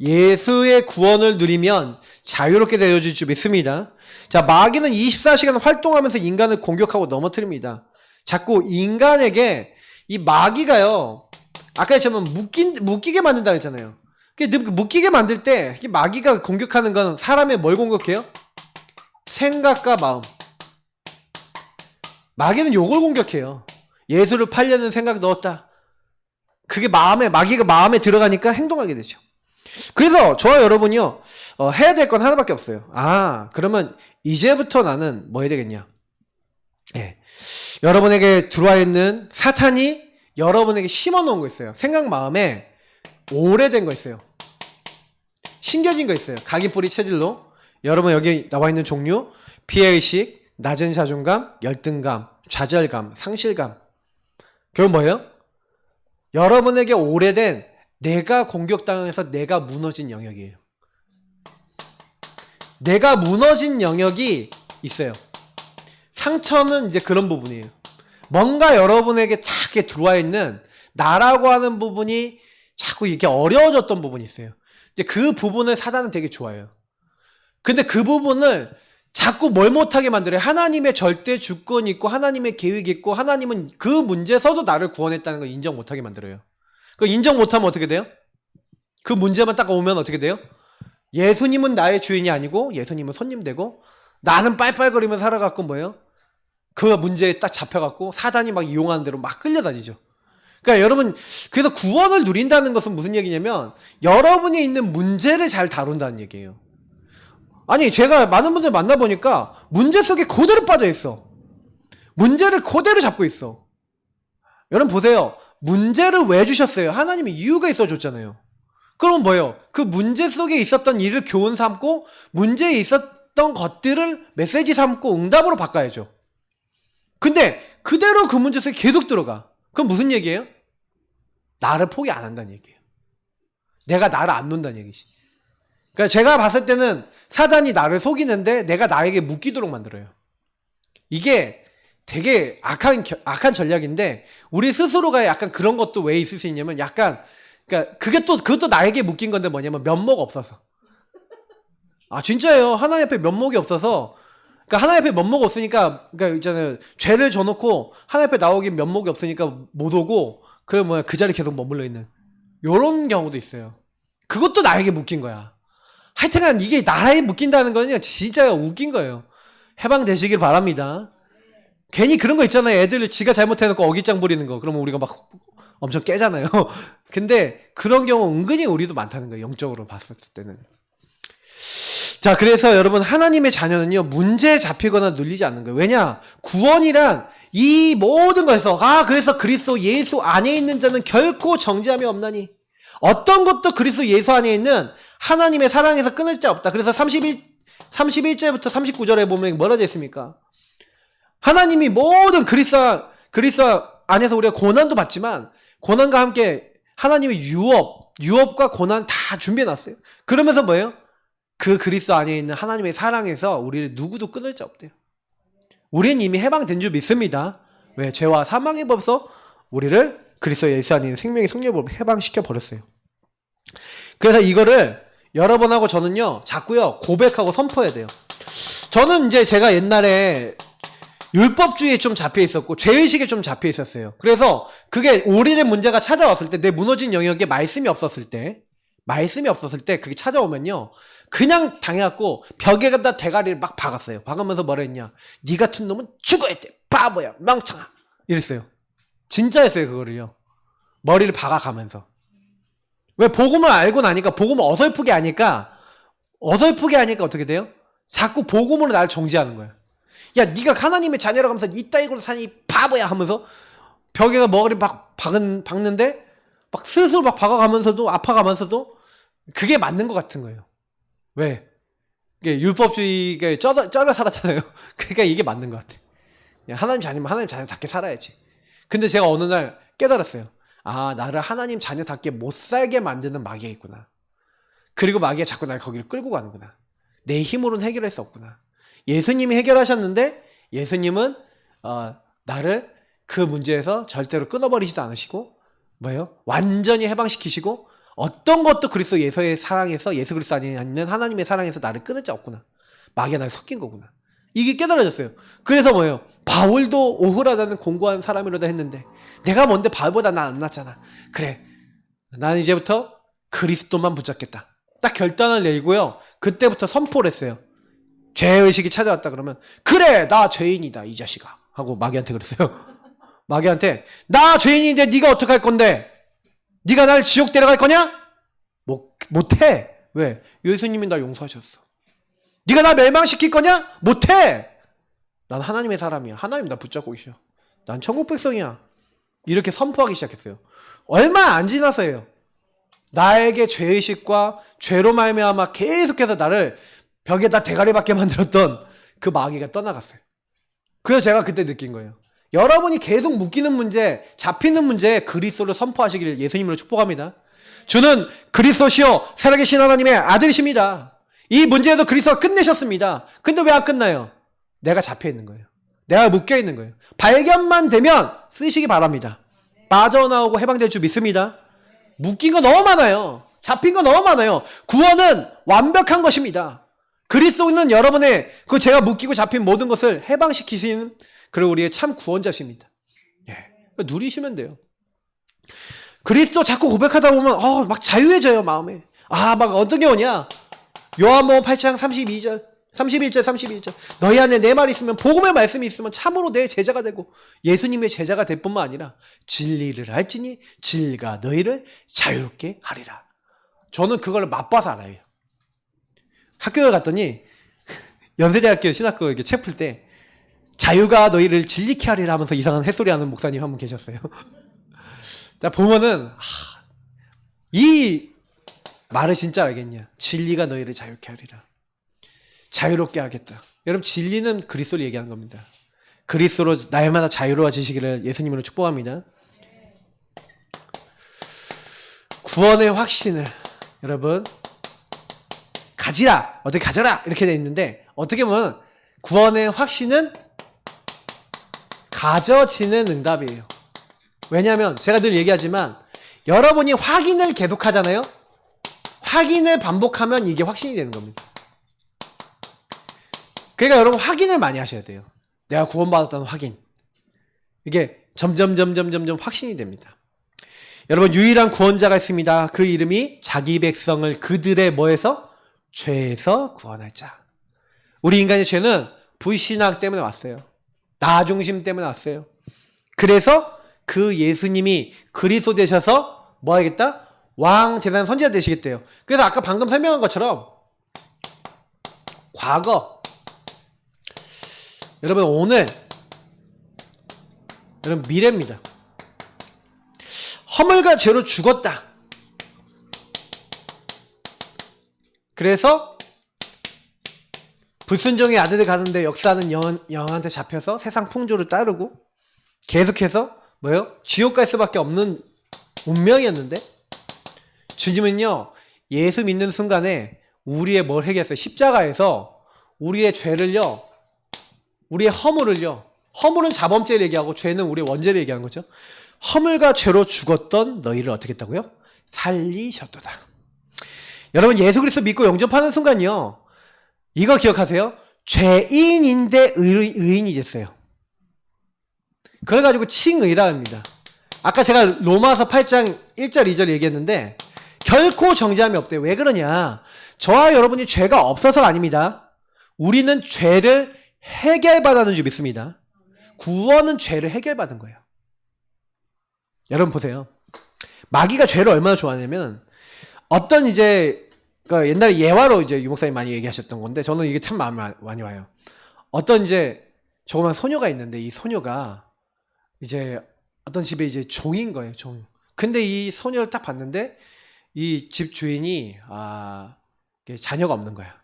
예수의 구원을 누리면 자유롭게 되어질 줄 믿습니다. 자, 마귀는 24시간 활동하면서 인간을 공격하고 넘어뜨립니다. 자꾸 인간에게 이 마귀가요, 아까 했지만 묶이게 만든다 그랬잖아요. 묶이게 만들 때 마귀가 공격하는 건 사람의 뭘 공격해요? 생각과 마음. 마귀는 요걸 공격해요. 예수를 팔려는 생각 넣었다. 그게 마귀가 마음에 들어가니까 행동하게 되죠. 그래서 저와 여러분이요, 해야 될 건 하나밖에 없어요. 그러면 이제부터 나는 뭐 해야 되겠냐? 예. 여러분에게 들어와 있는 사탄이 여러분에게 심어 놓은 거 있어요. 생각 마음에 오래된 거 있어요. 심겨진 거 있어요. 각인뿌리 체질로. 여러분 여기 나와 있는 종류, 피해의식, 낮은 자존감, 열등감, 좌절감, 상실감. 그건 뭐예요? 여러분에게 오래된 내가 공격당해서 내가 무너진 영역이에요. 내가 무너진 영역이 있어요. 상처는 이제 그런 부분이에요. 뭔가 여러분에게 딱 이렇게 들어와 있는 나라고 하는 부분이 자꾸 이렇게 어려워졌던 부분이 있어요. 이제 그 부분을 사단은 되게 좋아해요. 근데 그 부분을 자꾸 뭘 못하게 만들어요. 하나님의 절대 주권이 있고 하나님의 계획이 있고 하나님은 그 문제에서도 나를 구원했다는 걸 인정 못하게 만들어요. 그 인정 못하면 어떻게 돼요? 그 문제만 딱 오면 어떻게 돼요? 예수님은 나의 주인이 아니고 예수님은 손님 되고 나는 빨빨거리면서 살아갖고 뭐예요? 그 문제에 딱 잡혀갖고 사단이 막 이용하는 대로 막 끌려다니죠. 그러니까 여러분, 그래서 구원을 누린다는 것은 무슨 얘기냐면 여러분이 있는 문제를 잘 다룬다는 얘기예요. 아니, 제가 많은 분들 만나보니까 문제 속에 그대로 빠져있어. 문제를 그대로 잡고 있어. 여러분 보세요. 문제를 왜 주셨어요? 하나님이 이유가 있어 줬잖아요. 그럼 뭐예요? 그 문제 속에 있었던 일을 교훈 삼고 문제에 있었던 것들을 메시지 삼고 응답으로 바꿔야죠. 근데 그대로 그 문제 속에 계속 들어가. 그럼 무슨 얘기예요? 나를 포기 안 한다는 얘기예요. 내가 나를 안 놓는다는 얘기지. 그러니까 제가 봤을 때는 사단이 나를 속이는데 내가 나에게 묶이도록 만들어요. 이게 되게 악한 전략인데 우리 스스로가 약간 그런 것도 왜 있을 수 있냐면 약간 그러니까 그것도 나에게 묶인 건데 뭐냐면 면목 없어서. 아 진짜예요. 하나님 앞에 면목이 없어서 그러니까 하나님 앞에 면목 없으니까 그러니까 있잖아요. 죄를 져놓고 하나님 앞에 나오긴 면목이 없으니까 못 오고 그래 뭐야 그 자리에 계속 머물러 있는 요런 경우도 있어요. 그것도 나에게 묶인 거야. 하여튼간 이게 나라에 묶인다는 거는요 진짜 웃긴 거예요. 해방되시길 바랍니다. 괜히 그런 거 있잖아요. 애들 지가 잘못해놓고 어깃장 부리는 거 그러면 우리가 막 엄청 깨잖아요. 근데 그런 경우 은근히 우리도 많다는 거예요. 영적으로 봤을 때는. 자 그래서 여러분 하나님의 자녀는요 문제에 잡히거나 눌리지 않는 거예요. 왜냐 구원이란 이 모든 것에서 그래서 그리스도 예수 안에 있는 자는 결코 정죄함이 없나니 어떤 것도 그리스도 예수 안에 있는 하나님의 사랑에서 끊을 자 없다. 그래서 31절부터 39절에 보면 뭐라 되어 있습니까? 하나님이 모든 그리스도 안에서 우리가 고난도 받지만 고난과 함께 하나님의 유업과 고난 다 준비해놨어요. 그러면서 뭐예요? 그 그리스도 안에 있는 하나님의 사랑에서 우리를 누구도 끊을 자 없대요. 우리는 이미 해방된 줄 믿습니다. 왜? 죄와 사망의 법에서 우리를 그리스도 예수 안에 있는 생명의 성령으로 해방시켜 버렸어요. 그래서 이거를 여러분하고 저는요 자꾸요 고백하고 선포해야 돼요. 저는 이제 제가 옛날에 율법주의에 좀 잡혀 있었고 죄의식에 좀 잡혀 있었어요. 그래서 그게 오리의 문제가 찾아왔을 때 내 무너진 영역에 말씀이 없었을 때 그게 찾아오면요 그냥 당해갖고 벽에다 대가리를 막 박았어요. 박으면서 뭐라 했냐, 니 같은 놈은 죽어야 돼 바보야 멍청아 이랬어요. 진짜 했어요. 그거를요 머리를 박아가면서. 왜? 복음을 알고 나니까 복음을 어설프게 하니까 어떻게 돼요? 자꾸 복음으로 나를 정죄하는 거야. 야 니가 하나님의 자녀라고 하면서 이따위로 사니 바보야 하면서 벽에다 머리 박는데 막 스스로 막 박아가면서도 아파가면서도 그게 맞는 것 같은 거예요. 왜? 이게 율법주의가 쩔어 살았잖아요. 그러니까 이게 맞는 것 같아. 하나님 자녀답게 살아야지. 근데 제가 어느 날 깨달았어요. 나를 하나님 자녀답게 못 살게 만드는 마귀가 있구나. 그리고 마귀가 자꾸 날 거기를 끌고 가는구나. 내 힘으로는 해결할 수 없구나. 예수님이 해결하셨는데 예수님은 나를 그 문제에서 절대로 끊어버리지도 않으시고 뭐예요? 완전히 해방시키시고 어떤 것도 그리스도 예수의 사랑에서 예수 그리스도 안에 있는 하나님의 사랑에서 나를 끊을 자 없구나. 마귀가 나를 섞인 거구나. 이게 깨달아졌어요. 그래서 뭐예요? 바울도 오호라다는 공고한 사람이라다 했는데 내가 뭔데 바울보다 난 안 낫잖아. 그래 나는 이제부터 그리스도만 붙잡겠다. 딱 결단을 내리고요. 그때부터 선포를 했어요. 죄의식이 찾아왔다 그러면 그래 나 죄인이다 이 자식아 하고 마귀한테 그랬어요. 마귀한테 나 죄인인데 네가 어떡할 건데? 네가 날 지옥 데려갈 거냐? 못해. 왜? 예수님이 날 용서하셨어. 네가 나 멸망시킬 거냐? 못해. 난 하나님의 사람이야. 하나님 나 붙잡고 계셔. 난 천국 백성이야. 이렇게 선포하기 시작했어요. 얼마 안 지나서예요. 나에게 죄의식과 죄로 말미암아 계속해서 나를 벽에다 대가리 박게 만들었던 그 마귀가 떠나갔어요. 그래서 제가 그때 느낀 거예요. 여러분이 계속 묶이는 문제, 잡히는 문제 그리스도를 선포하시기를 예수님으로 축복합니다. 주는 그리스도시요 살아계신 하나님의 아들이십니다. 이 문제에도 그리스도가 끝내셨습니다. 근데 왜 안 끝나요? 내가 잡혀 있는 거예요. 내가 묶여 있는 거예요. 발견만 되면 쓰시기 바랍니다. 빠져나오고 해방될 줄 믿습니다. 묶인 거 너무 많아요. 잡힌 거 너무 많아요. 구원은 완벽한 것입니다. 그리스도는 여러분의 그 제가 묶이고 잡힌 모든 것을 해방시키시는 그리고 우리의 참 구원자십니다. 누리시면 돼요. 그리스도 자꾸 고백하다 보면 막 자유해져요 마음에. 막 어떤 게 오냐? 요한복음 8장 31절 32절 너희 안에 내 말이 있으면 복음의 말씀이 있으면 참으로 내 제자가 되고 예수님의 제자가 될 뿐만 아니라 진리를 알지니 진리가 너희를 자유롭게 하리라. 저는 그걸 맛봐서 알아요. 학교에 갔더니 연세대학교 신학교 이렇게 책 풀 때 자유가 너희를 진리케 하리라 하면서 이상한 햇소리 하는 목사님 한 분 계셨어요. 자, 보면은 이 말을 진짜 알겠냐? 진리가 너희를 자유케 하리라. 자유롭게 하겠다. 여러분 진리는 그리스도를 얘기하는 겁니다. 그리스도로 날마다 자유로워지시기를 예수님으로 축복합니다. 구원의 확신을 여러분 가지라, 어떻게 가져라 이렇게 돼 있는데 어떻게 보면 구원의 확신은 가져지는 응답이에요. 왜냐하면 제가 늘 얘기하지만 여러분이 확인을 계속하잖아요. 확인을 반복하면 이게 확신이 되는 겁니다. 그러니까 여러분 확인을 많이 하셔야 돼요. 내가 구원받았다는 확인. 이게 점점 확신이 됩니다. 여러분 유일한 구원자가 있습니다. 그 이름이 자기 백성을 그들의 뭐에서? 죄에서 구원할 자. 우리 인간의 죄는 불신앙 때문에 왔어요. 나 중심 때문에 왔어요. 그래서 그 예수님이 그리스도 되셔서 뭐 하겠다? 왕, 제사장, 선지자 되시겠대요. 그래서 아까 방금 설명한 것처럼 과거 여러분 오늘 여러분 미래입니다. 허물과 죄로 죽었다. 그래서 불순종의 아들을 가는데 역사하는 영한테 잡혀서 세상 풍조를 따르고 계속해서 뭐예요? 지옥 갈 수밖에 없는 운명이었는데 주님은요 예수 믿는 순간에 우리의 뭘 해결했어요? 십자가에서 우리의 죄를요 우리의 허물을요 허물은 자범죄를 얘기하고 죄는 우리의 원죄를 얘기하는 거죠. 허물과 죄로 죽었던 너희를 어떻게 했다고요? 살리셨도다. 여러분 예수 그리스도 믿고 영접하는 순간이요 이거 기억하세요. 죄인인데 의인이 됐어요. 그래가지고 칭의라 합니다. 아까 제가 로마서 8장 1절 2절 얘기했는데 결코 정죄함이 없대요. 왜 그러냐? 저와 여러분이 죄가 없어서가 아닙니다. 우리는 죄를 해결받았는 줄 믿습니다. 구원은 죄를 해결받은 거예요. 여러분 보세요. 마귀가 죄를 얼마나 좋아하냐면 어떤 이제 그러니까 옛날에 예화로 이제 유목사님 많이 얘기하셨던 건데 저는 이게 참 마음에 많이 와요. 어떤 이제 조그만 소녀가 있는데 이 소녀가 이제 어떤 집에 이제 종인 거예요. 종. 근데 이 소녀를 딱 봤는데 이 집 주인이 자녀가 없는 거야.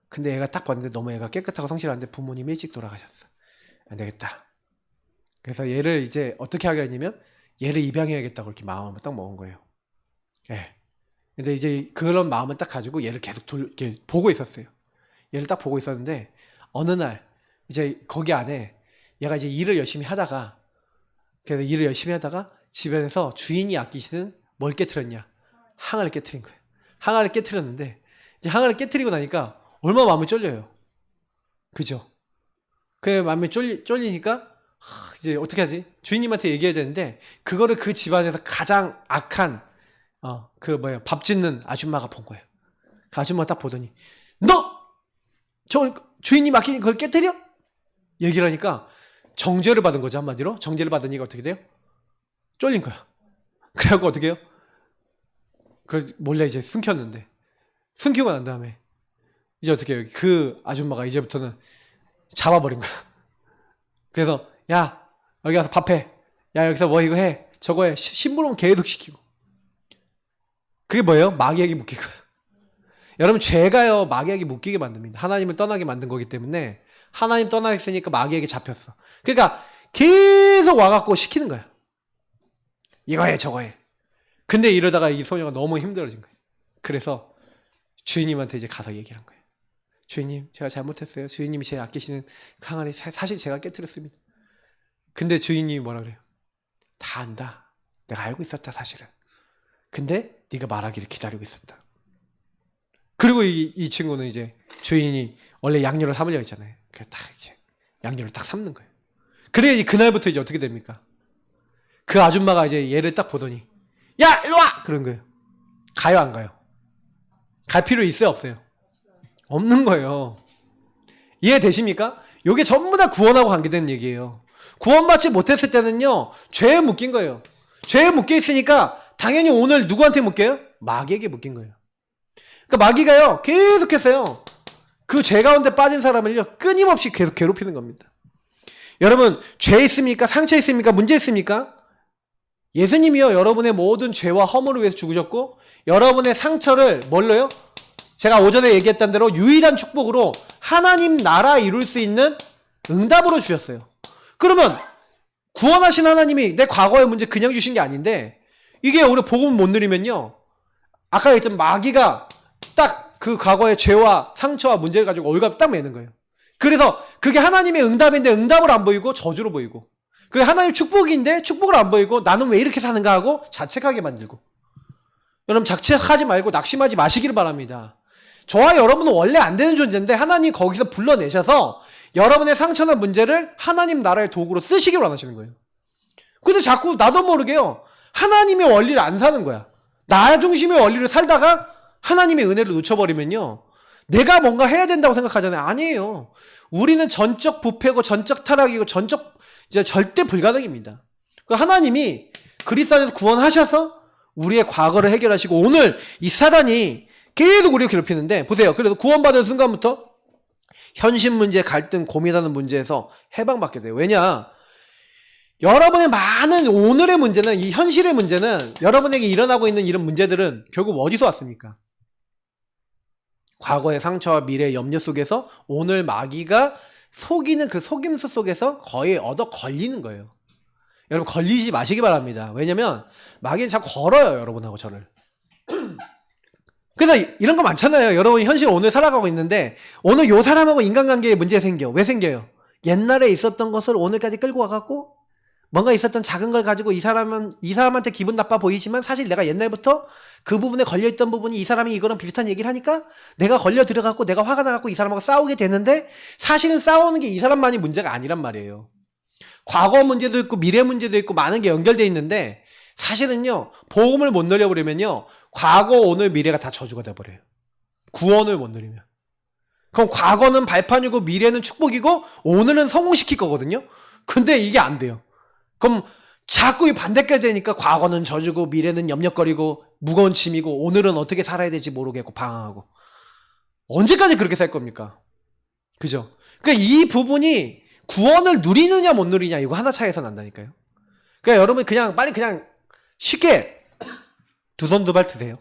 근데 얘가 딱 봤는데 너무 애가 깨끗하고 성실한데 부모님이 일찍 돌아가셨어. 안 되겠다. 그래서 얘를 이제 어떻게 하기로 했냐면 얘를 입양해야겠다고 이렇게 마음을 딱 먹은 거예요. 예. 근데 이제 그런 마음을 딱 가지고 얘를 계속 이렇게 보고 있었어요. 얘를 딱 보고 있었는데 어느 날 이제 거기 안에 얘가 이제 일을 열심히 하다가 그래서 일을 열심히 하다가 집에서 주인이 아끼시는 뭘 깨트렸냐? 항아를 깨트린 거예요. 항아를 깨트렸는데 이제 항아를 깨트리고 나니까 얼마나 마음이 쫄려요. 그죠? 그 마음이 쫄리니까 이제 어떻게 하지? 주인님한테 얘기해야 되는데 그거를 그 집안에서 가장 악한 밥 짓는 아줌마가 본 거예요. 그 아줌마가 딱 보더니 너! 저 주인님 아끼는 그걸 깨트려? 얘기를 하니까 정죄를 받은 거죠. 한마디로. 정죄를 받으니까 어떻게 돼요? 쫄린 거야. 그래갖고 어떻게 해요? 그걸 몰래 이제 숨겼는데 숨기고 난 다음에 이제 어떻게 해요? 그 아줌마가 이제부터는 잡아버린 거야. 그래서 야 여기 가서 밥해. 야 여기서 뭐 이거 해. 저거 해. 심부름 계속 시키고. 그게 뭐예요? 마귀에게 묶인 거예요. 여러분 죄가요 마귀에게 묶이게 만듭니다. 하나님을 떠나게 만든 거기 때문에 하나님 떠나 있으니까 마귀에게 잡혔어. 그러니까 계속 와갖고 시키는 거야. 이거 해 저거 해. 근데 이러다가 이 소녀가 너무 힘들어진 거예요. 그래서 주인님한테 이제 가서 얘기를 한 거예요. 주인님 제가 잘못했어요. 주인님이 제 아끼시는 항아리 사실 제가 깨트렸습니다. 근데 주인님이 뭐라 그래요? 다 안다. 내가 알고 있었다 사실은. 근데 네가 말하기를 기다리고 있었다. 그리고 이 친구는 이제 주인이 원래 양념을 삼으려고 했잖아요. 그래서 딱 이제 양념을 딱 삶는 거예요. 그래 그날부터 이제 어떻게 됩니까? 그 아줌마가 이제 얘를 딱 보더니 야 일로 와! 그런 거예요. 가요 안 가요? 갈 필요 있어요 없어요? 없는 거예요. 이해되십니까? 이게 전부 다 구원하고 관계된 얘기예요. 구원받지 못했을 때는요 죄에 묶인 거예요. 죄에 묶여 있으니까 당연히 오늘 누구한테 묶여요? 마귀에게 묶인 거예요. 그러니까 마귀가요 계속해서요 그 죄 가운데 빠진 사람을요 끊임없이 계속 괴롭히는 겁니다. 여러분 죄 있습니까? 상처 있습니까? 문제 있습니까? 예수님이요 여러분의 모든 죄와 허물을 위해서 죽으셨고 여러분의 상처를 뭘로요? 제가 오전에 얘기했던 대로 유일한 축복으로 하나님 나라 이룰 수 있는 응답으로 주셨어요. 그러면 구원하신 하나님이 내 과거의 문제 그냥 주신 게 아닌데 이게 우리 복음을 못 누리면요 아까 얘기했던 마귀가 딱 그 과거의 죄와 상처와 문제를 가지고 올갑 딱 매는 거예요. 그래서 그게 하나님의 응답인데 응답을 안 보이고 저주로 보이고, 그게 하나님의 축복인데 축복을 안 보이고 나는 왜 이렇게 사는가 하고 자책하게 만들고. 여러분 자책하지 말고 낙심하지 마시기를 바랍니다. 저와 여러분은 원래 안 되는 존재인데 하나님 거기서 불러내셔서 여러분의 상처나 문제를 하나님 나라의 도구로 쓰시길 원하시는 거예요. 근데 자꾸 나도 모르게요, 하나님의 원리를 안 사는 거야. 나 중심의 원리를 살다가 하나님의 은혜를 놓쳐버리면요, 내가 뭔가 해야 된다고 생각하잖아요. 아니에요. 우리는 전적 부패고 전적 타락이고 전적 이제 절대 불가능입니다. 하나님이 그리스도 안에서 구원하셔서 우리의 과거를 해결하시고, 오늘 이 사단이 계속 우리를 괴롭히는데 보세요. 그래서 구원받은 순간부터 현실 문제, 갈등, 고민하는 문제에서 해방받게 돼요. 왜냐? 여러분의 많은 오늘의 문제는, 이 현실의 문제는, 여러분에게 일어나고 있는 이런 문제들은 결국 어디서 왔습니까? 과거의 상처와 미래의 염려 속에서 오늘 마귀가 속이는 그 속임수 속에서 거의 얻어 걸리는 거예요. 여러분 걸리지 마시기 바랍니다. 왜냐면 마귀는 자꾸 걸어요, 여러분하고 저를. 그래서 이런 거 많잖아요. 여러분 현실 오늘 살아가고 있는데 오늘 요 사람하고 인간관계에 문제 생겨. 왜 생겨요? 옛날에 있었던 것을 오늘까지 끌고 와갖고 뭔가 있었던 작은 걸 가지고 이 사람한테 기분 나빠 보이지만 사실 내가 옛날부터 그 부분에 걸려있던 부분이 이 사람이 이거랑 비슷한 얘기를 하니까 내가 걸려 들어갖고 내가 화가 나갖고 이 사람하고 싸우게 되는데, 사실은 싸우는 게 이 사람만이 문제가 아니란 말이에요. 과거 문제도 있고 미래 문제도 있고 많은 게 연결되어 있는데, 사실은요 복음을 못 누려버리면요 과거 오늘 미래가 다 저주가 돼버려요. 구원을 못 누리면. 그럼 과거는 발판이고 미래는 축복이고 오늘은 성공시킬 거거든요. 근데 이게 안 돼요. 그럼 자꾸 이 반대가 되니까 과거는 저주고 미래는 염려거리고 무거운 짐이고 오늘은 어떻게 살아야 될지 모르겠고 방황하고. 언제까지 그렇게 살 겁니까? 그죠? 그러니까 이 부분이 구원을 누리느냐 못 누리냐 이거 하나 차이에서 난다니까요. 그러니까 여러분 그냥 빨리 그냥 쉽게 두 손 두 발 드세요.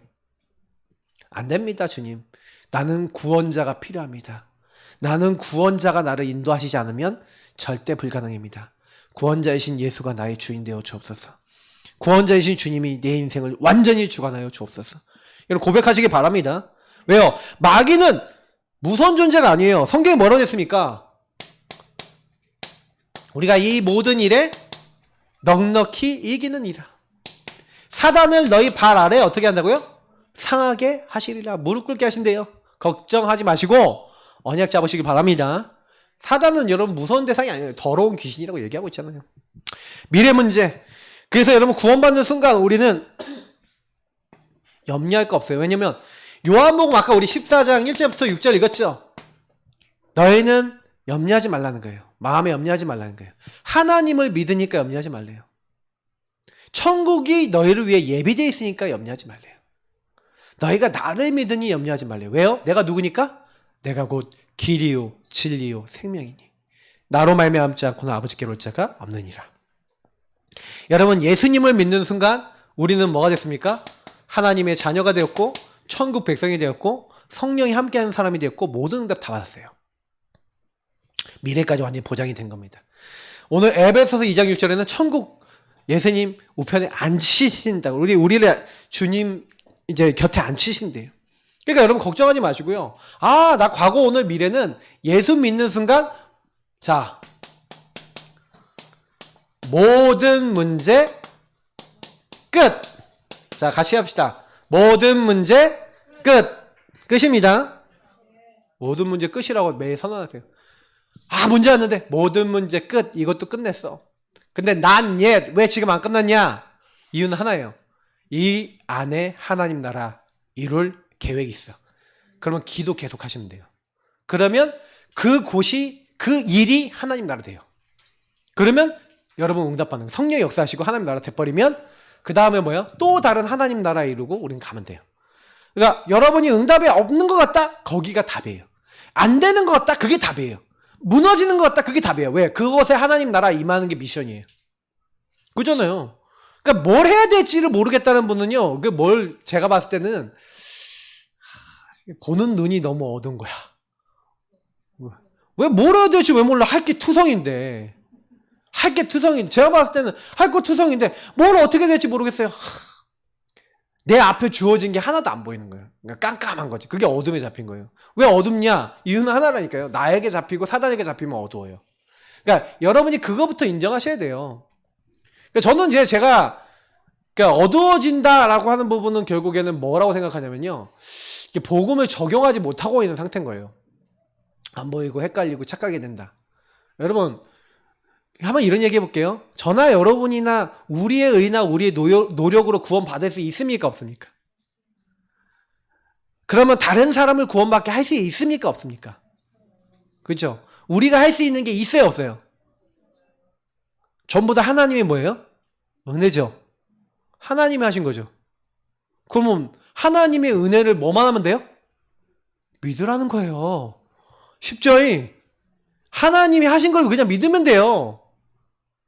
안 됩니다, 주님. 나는 구원자가 필요합니다. 나는 구원자가 나를 인도하시지 않으면 절대 불가능입니다. 구원자이신 예수가 나의 주인 되어 주옵소서. 구원자이신 주님이 내 인생을 완전히 주관하여 주옵소서. 여러분 고백하시기 바랍니다. 왜요? 마귀는 무서운 존재가 아니에요. 성경에 뭐라고 했습니까? 우리가 이 모든 일에 넉넉히 이기는 이라. 사단을 너희 발 아래 어떻게 한다고요? 상하게 하시리라. 무릎 꿇게 하신대요. 걱정하지 마시고 언약 잡으시기 바랍니다. 사단은 여러분 무서운 대상이 아니에요. 더러운 귀신이라고 얘기하고 있잖아요. 미래 문제. 그래서 여러분 구원받는 순간 우리는 염려할 거 없어요. 왜냐면 요한복음 아까 우리 14장 1절부터 6절 읽었죠? 너희는 염려하지 말라는 거예요. 마음에 염려하지 말라는 거예요. 하나님을 믿으니까 염려하지 말래요. 천국이 너희를 위해 예비되어 있으니까 염려하지 말래요. 너희가 나를 믿으니 염려하지 말래요. 왜요? 내가 누구니까? 내가 곧 길이요 진리요 생명이니 나로 말미암지 않고는 아버지께로 올 자가 없느니라. 여러분 예수님을 믿는 순간 우리는 뭐가 됐습니까? 하나님의 자녀가 되었고 천국 백성이 되었고 성령이 함께하는 사람이 되었고 모든 응답 다 받았어요. 미래까지 완전히 보장이 된 겁니다. 오늘 에베소서 2장 6절에는 천국 예수님 우편에 앉히신다고, 우리를 주님 이제 곁에 앉히신대요. 그러니까 여러분 걱정하지 마시고요. 아, 나 과거 오늘 미래는 예수 믿는 순간 자 모든 문제 끝. 자 같이 합시다. 모든 문제 끝입니다. 모든 문제 끝이라고 매일 선언하세요. 아 문제 왔는데 모든 문제 끝. 이것도 끝냈어. 근데 난 왜 지금 안 끝났냐? 이유는 하나예요. 이 안에 하나님 나라 이룰 계획이 있어. 그러면 기도 계속 하시면 돼요. 그러면 그곳이 그 일이 하나님 나라 돼요. 그러면 여러분 응답받는 성령 역사하시고 하나님 나라 돼버리면 그 다음에 뭐예요? 또 다른 하나님 나라 이루고 우리는 가면 돼요. 그러니까 여러분이 응답이 없는 것 같다? 거기가 답이에요. 안 되는 것 같다? 그게 답이에요. 무너지는 것 같다? 그게 답이에요. 왜? 그것에 하나님 나라 임하는 게 미션이에요. 그잖아요. 그러니까 뭘 해야 될지를 모르겠다는 분은요, 제가 봤을 때는 보는 눈이 너무 어두운 거야. 왜 뭘 해야 될지 왜 몰라? 할 게 투성인데. 제가 봤을 때는 할 거 투성인데 뭘 어떻게 될지 모르겠어요. 내 앞에 주어진 게 하나도 안 보이는 거예요. 그러니까 깜깜한 거지. 그게 어둠에 잡힌 거예요. 왜 어둡냐? 이유는 하나라니까요. 나에게 잡히고 사단에게 잡히면 어두워요. 그러니까 여러분이 그거부터 인정하셔야 돼요. 그러니까 저는 이제 제가 그러니까 어두워진다라고 하는 부분은 결국에는 뭐라고 생각하냐면요. 이게 복음을 적용하지 못하고 있는 상태인 거예요. 안 보이고 헷갈리고 착각이 된다. 여러분 한번 이런 얘기 해볼게요. 저나 여러분이나 우리의 의나 우리의 노력으로 구원받을 수 있습니까? 없습니까? 그러면 다른 사람을 구원받게 할 수 있습니까? 없습니까? 그렇죠? 우리가 할 수 있는 게 있어요? 없어요? 전부 다 하나님이 뭐예요? 은혜죠. 하나님이 하신 거죠. 그러면 하나님의 은혜를 뭐만 하면 돼요? 믿으라는 거예요. 쉽죠? 하나님이 하신 걸 그냥 믿으면 돼요.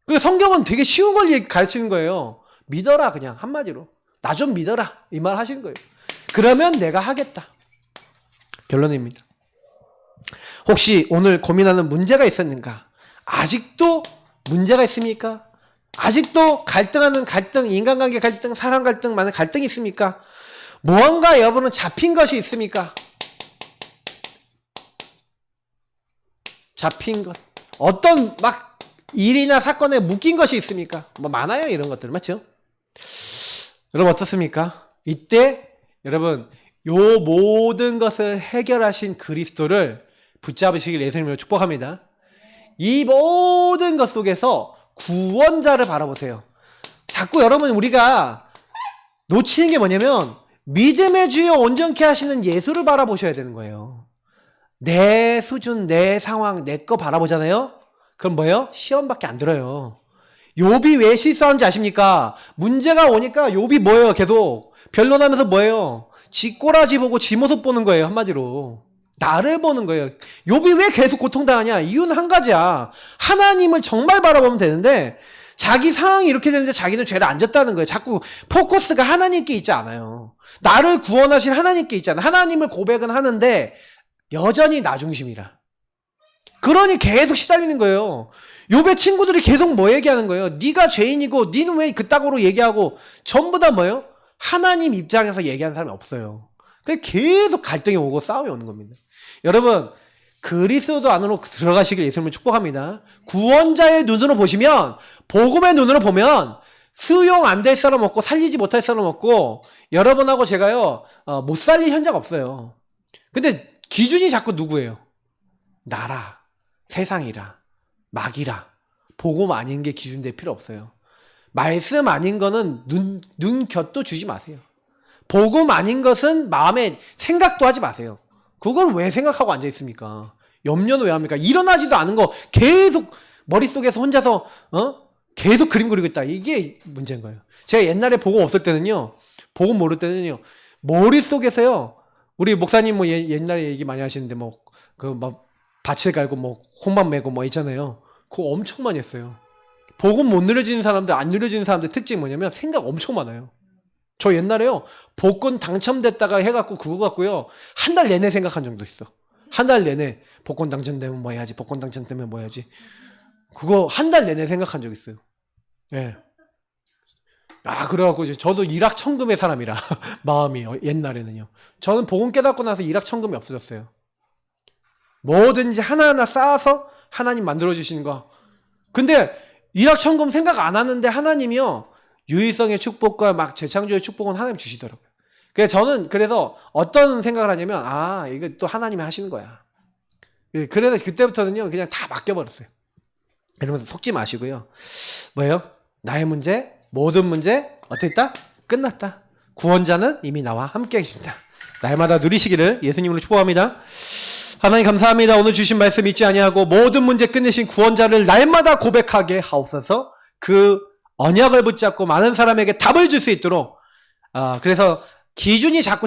그 성경은 되게 쉬운 걸 가르치는 거예요. 믿어라, 그냥 한마디로. 나 좀 믿어라, 이 말 하시는 거예요. 그러면 내가 하겠다. 결론입니다. 혹시 오늘 고민하는 문제가 있었는가? 아직도 문제가 있습니까? 아직도 갈등하는 갈등, 인간관계 갈등, 사람 갈등, 많은 갈등이 있습니까? 무언가 여러분은 잡힌 것이 있습니까? 잡힌 것. 어떤 막 일이나 사건에 묶인 것이 있습니까? 뭐 많아요, 이런 것들. 맞죠? 여러분 어떻습니까? 이때 여러분 요 모든 것을 해결하신 그리스도를 붙잡으시길 예수님으로 축복합니다. 이 모든 것 속에서 구원자를 바라보세요. 자꾸 여러분 우리가 놓치는 게 뭐냐면 믿음의 주여 온전케 하시는 예수를 바라보셔야 되는 거예요. 내 수준, 내 상황, 내 거 바라보잖아요. 그럼 뭐예요? 시험밖에 안 들어요. 욥이 왜 실수하는지 아십니까? 문제가 오니까 욥이 뭐예요? 계속 변론하면서 뭐예요? 지 꼬라지 보고 지 모습 보는 거예요. 한마디로 나를 보는 거예요. 욥이 왜 계속 고통당하냐? 이유는 한 가지야. 하나님을 정말 바라보면 되는데 자기 상황이 이렇게 되는데 자기는 죄를 안 졌다는 거예요. 자꾸 포커스가 하나님께 있지 않아요. 나를 구원하신 하나님께 있잖아요. 하나님을 고백은 하는데 여전히 나 중심이라. 그러니 계속 시달리는 거예요. 욥의 친구들이 계속 뭐 얘기하는 거예요? 네가 죄인이고 니는 왜 그따구로 얘기하고 전부 다 뭐예요? 하나님 입장에서 얘기하는 사람이 없어요. 그래서 계속 갈등이 오고 싸움이 오는 겁니다. 여러분 그리스도 안으로 들어가시길 예수님을 축복합니다. 구원자의 눈으로 보시면 복음의 눈으로 보면 수용 안 될 사람 없고 살리지 못할 사람 없고 여러분하고 제가요 못 살릴 현장 없어요. 근데 기준이 자꾸 누구예요? 나라, 세상이라, 마귀라. 복음 아닌 게 기준 될 필요 없어요. 말씀 아닌 거는 눈 곁도 주지 마세요. 복음 아닌 것은 마음에 생각도 하지 마세요. 그걸 왜 생각하고 앉아 있습니까? 염려는 왜 합니까? 일어나지도 않은 거 계속 머릿속에서 혼자서 계속 그림 그리고 있다. 이게 문제인 거예요. 제가 옛날에 복음 없을 때는요. 복음 모를 때는요. 머릿속에서요. 우리 목사님 뭐 옛날에 얘기 많이 하시는데 뭐 밭을 갈고 뭐 홍밥 메고 뭐 있잖아요. 그거 엄청 많이 했어요. 복음 못 누려지는 사람들, 안 누려지는 사람들 특징이 뭐냐면 생각 엄청 많아요. 저 옛날에요. 복권 당첨됐다가 해갖고 그거 갖고요. 한 달 내내 생각한 적도 있어. 한 달 내내 복권 당첨되면 뭐 해야지, 복권 당첨되면 뭐 해야지. 그거 한 달 내내 생각한 적 있어요. 예. 그래갖고 저도 일확천금의 사람이라 마음이 옛날에는요. 저는 복음 깨닫고 나서 일확천금이 없어졌어요. 뭐든지 하나하나 쌓아서 하나님 만들어주시는 거. 근데 일확천금 생각 안 하는데 하나님이요. 유일성의 축복과 막 재창조의 축복은 하나님 주시더라고요. 그래서 어떤 생각을 하냐면 이거 또 하나님이 하시는 거야. 그래서 그때부터는요 그냥 다 맡겨버렸어요. 이러면서 속지 마시고요. 뭐예요? 나의 문제, 모든 문제 어떻게 했다? 끝났다. 구원자는 이미 나와 함께 계십니다. 날마다 누리시기를 예수님으로 축복합니다. 하나님 감사합니다. 오늘 주신 말씀 잊지 아니하고 모든 문제 끝내신 구원자를 날마다 고백하게 하옵소서. 그 언약을 붙잡고 많은 사람에게 답을 줄 수 있도록 그래서 기준이 자꾸